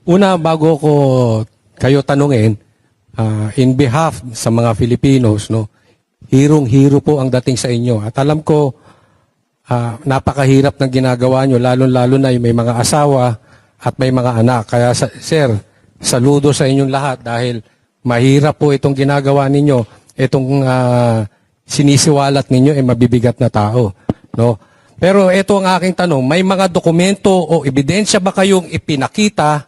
Una, bago ko kayo tanungin, in behalf sa mga Filipinos, no, hirong-hiro po ang dating sa inyo. At alam ko, napakahirap ng ginagawa nyo, lalo-lalo na yung may mga asawa at may mga anak. Kaya, sir, saludo sa inyong lahat dahil mahirap po itong ginagawa ninyo, itong sinisiwalat ninyo ay mabibigat na tao. No? Pero ito ang aking tanong, may mga dokumento o ebidensya ba kayong ipinakita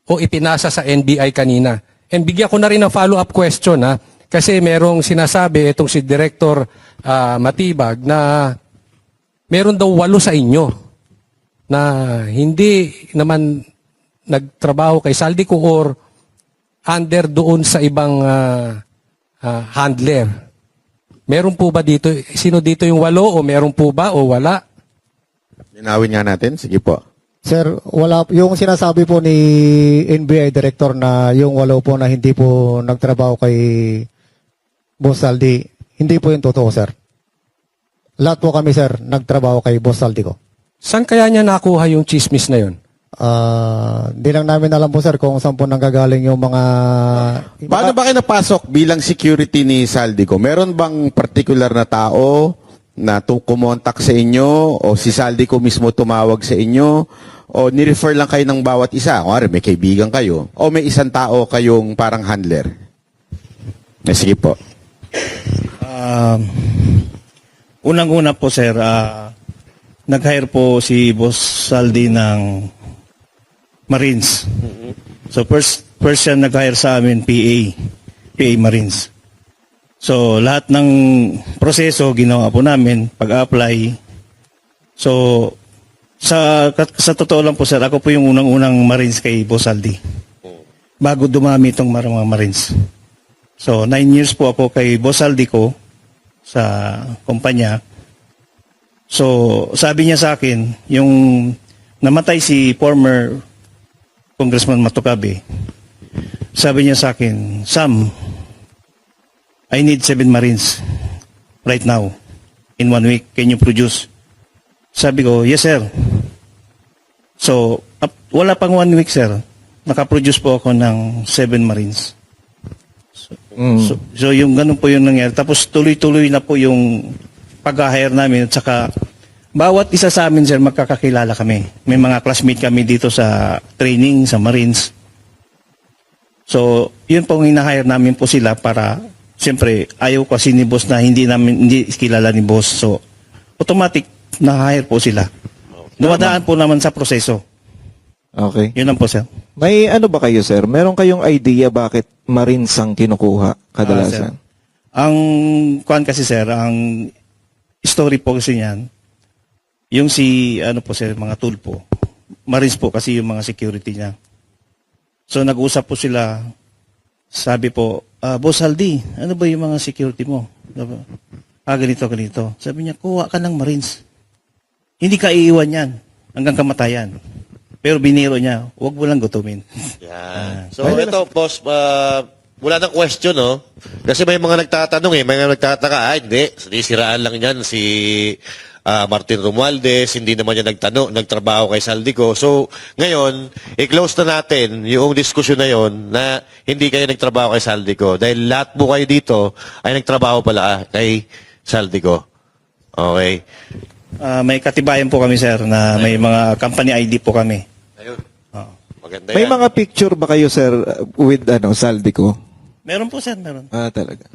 o ipinasa sa NBI kanina? And bigyan ko na rin ng follow-up question, ha? Kasi merong sinasabi itong si Director Matibag na meron daw 8 sa inyo na hindi naman nagtrabaho kay Saldico or under doon sa ibang handler. Meron po ba dito? Sino dito yung 8 o meron po ba o wala? Linawin nga natin. Sige po. Sir, wala, yung sinasabi po ni NBI Director na yung 8 po na hindi po nagtrabaho kay Boss Saldi, hindi po yung totoo, sir. Lahat po kami, sir, nagtrabaho kay Boss Saldi ko. Saan kaya niya nakuha yung chismis na yun? Di lang namin alam po, sir, kung saan po nanggagaling yung mga... Paano ba kayo napasok bilang security ni Saldico? Meron bang particular na tao na kumontak sa inyo o si Saldico mismo tumawag sa inyo o ni-refer lang kayo ng bawat isa? Kunwari, may kaibigan kayo o may isang tao kayong parang handler? Sige po. Unang-una po, sir, nag-hire po si Boss Saldi ng Marines. So first siya nag-hire sa amin PA Marines. So lahat ng proseso ginawa po namin pag-apply. So sa totoo lang po, sir, ako po yung unang-unang Marines kay Boss Saldi. Bago dumami itong mga Marines. So 9 years po ako kay Boss Saldi ko sa kumpanya. So sabi niya sa akin, yung namatay si former Congressman Matucabe, sabi niya sa akin, Sam, I need 7 Marines right now. In 1 week, can you produce? Sabi ko, yes, sir. So, wala pang 1 week, sir. Nakaproduce po ako ng 7 Marines. So yung ganun po yung nangyari. Tapos tuloy-tuloy na po yung pag-hire namin. At saka, bawat isa sa amin, sir, magkakakilala kami. May mga classmate kami dito sa training, sa Marines. So, yun pong hina-hire namin po sila para, siyempre, ayaw kasi ni boss na hindi kilala ni boss. So, automatic, na-hire po sila. Dumadaan po naman sa proseso. Okay. Yun lang po, sir. May ano ba kayo, sir? Meron kayong idea bakit Marines ang kinukuha kadalasan? Ang kuan kasi, sir, ang story po kasi niyan, yung ano po, sir, mga tool po, Marines po kasi yung mga security niya. So nag-usap po sila, sabi po, Boss Saldi, ano ba yung mga security mo? Ganito. Sabi niya, kuha ka ng Marines. Hindi ka iiwan yan hanggang kamatayan. Pero biniro niya, huwag mo lang gutumin. Yan. So ito, boss, wala nang question, no? Kasi may mga nagtatanong may mga nagtataka, hindi, sinisiraan lang yan si Martin Romualdez, hindi naman niya nagtrabaho kay Saldico. So, ngayon, i-close na natin yung diskusyon na yon na hindi kayo nagtrabaho kay Saldico. Dahil lahat po kayo dito ay nagtrabaho pala kay Saldico. Okay. May katibayan po kami, sir, na may mga company ID po kami. Ayun. Maganda May yan. mga picture ba kayo, sir, with Saldico? Meron po, sir, meron. Talaga.